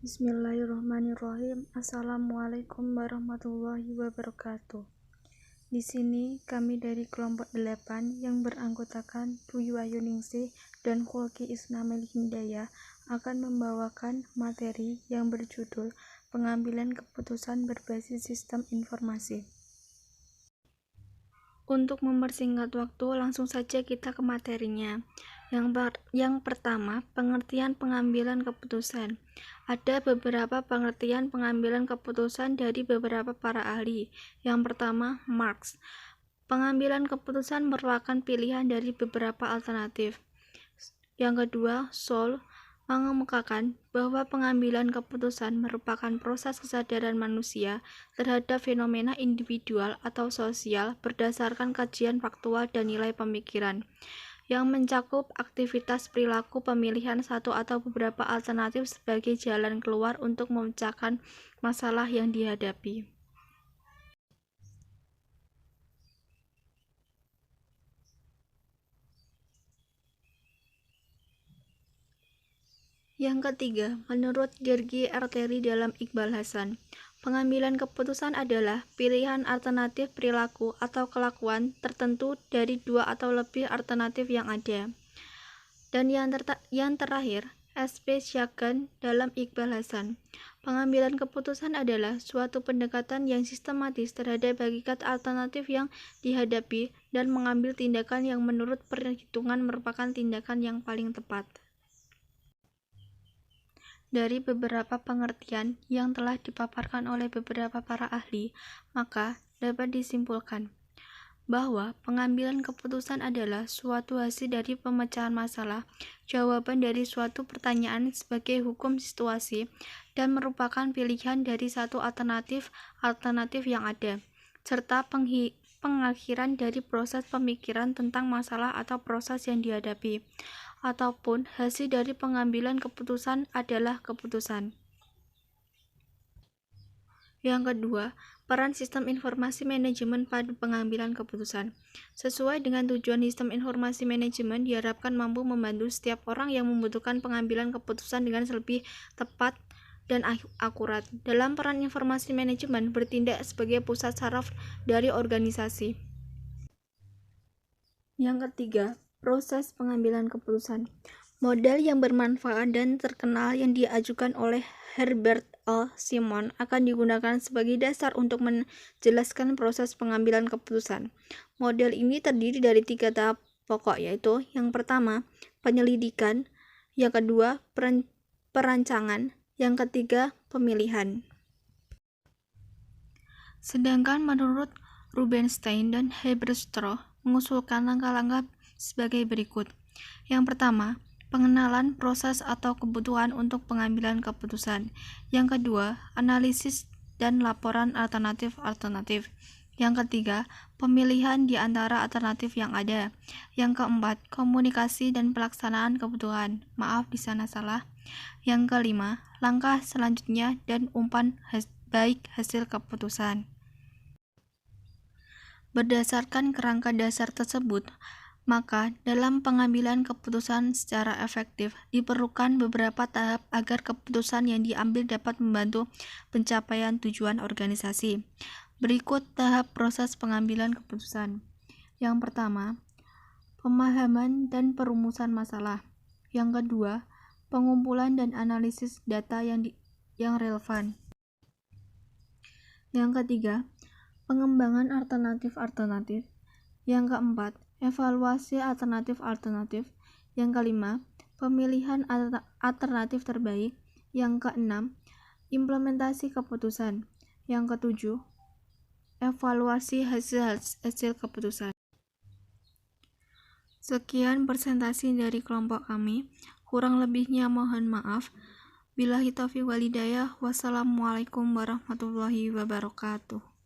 Bismillahirrahmanirrahim. Assalamualaikum warahmatullahi wabarakatuh. Di sini kami dari kelompok 8 yang beranggotakan Dwi Wahyuningsih dan Khulki Isnamil Hindayah akan membawakan materi yang berjudul pengambilan keputusan berbasis sistem informasi. Untuk mempersingkat waktu, langsung saja kita ke materinya. Yang pertama, pengertian pengambilan keputusan. Ada beberapa pengertian pengambilan keputusan dari beberapa para ahli. Yang pertama, Marx. Pengambilan keputusan merupakan pilihan dari beberapa alternatif. Yang kedua, Sol mengemukakan bahwa pengambilan keputusan merupakan proses kesadaran manusia terhadap fenomena individual atau sosial berdasarkan kajian faktual dan nilai pemikiran, yang mencakup aktivitas perilaku pemilihan satu atau beberapa alternatif sebagai jalan keluar untuk memecahkan masalah yang dihadapi. Yang ketiga, menurut Dirgi Arteri dalam Iqbal Hasan, pengambilan keputusan adalah pilihan alternatif perilaku atau kelakuan tertentu dari dua atau lebih alternatif yang ada. Dan yang terakhir, S.P. Syagan dalam Iqbal Hasan, pengambilan keputusan adalah suatu pendekatan yang sistematis terhadap hakikat alternatif yang dihadapi dan mengambil tindakan yang menurut perhitungan merupakan tindakan yang paling tepat. Dari beberapa pengertian yang telah dipaparkan oleh beberapa para ahli, maka dapat disimpulkan bahwa pengambilan keputusan adalah suatu hasil dari pemecahan masalah, jawaban dari suatu pertanyaan sebagai hukum situasi, dan merupakan pilihan dari satu alternatif yang ada, serta pengakhiran dari proses pemikiran tentang masalah atau proses yang dihadapi, ataupun hasil dari pengambilan keputusan adalah keputusan. Yang kedua, peran sistem informasi manajemen pada pengambilan keputusan. Sesuai dengan tujuan sistem informasi manajemen diharapkan mampu membantu setiap orang yang membutuhkan pengambilan keputusan dengan lebih tepat dan akurat. Dalam peran informasi manajemen bertindak sebagai pusat saraf dari organisasi. Yang ketiga, proses pengambilan keputusan. Model yang bermanfaat dan terkenal yang diajukan oleh Herbert L. Simon akan digunakan sebagai dasar untuk menjelaskan proses pengambilan keputusan. Model ini terdiri dari 3 tahap pokok, yaitu yang pertama, penyelidikan, yang kedua, perancangan, yang ketiga, pemilihan. Sedangkan menurut Rubinstein dan Haberstro mengusulkan langkah-langkah sebagai berikut. Yang pertama, pengenalan proses atau kebutuhan untuk pengambilan keputusan. Yang kedua, analisis dan laporan alternatif. Yang ketiga, pemilihan di antara alternatif yang ada. Yang keempat, komunikasi dan pelaksanaan kebutuhan. Maaf di sana salah. Yang kelima, langkah selanjutnya dan umpan baik hasil keputusan. Berdasarkan kerangka dasar tersebut, maka dalam pengambilan keputusan secara efektif diperlukan beberapa tahap agar keputusan yang diambil dapat membantu pencapaian tujuan organisasi. Berikut tahap proses pengambilan keputusan. Yang pertama, pemahaman dan perumusan masalah. Yang kedua, pengumpulan dan analisis data yang relevan. Yang ketiga, pengembangan alternatif. Yang keempat, evaluasi alternatif. Yang kelima, pemilihan alternatif terbaik. Yang keenam, implementasi keputusan. Yang ketujuh, evaluasi hasil keputusan. Sekian presentasi dari kelompok kami. Kurang lebihnya mohon maaf. Billahi taufiq wal hidayah. Wassalamualaikum warahmatullahi wabarakatuh.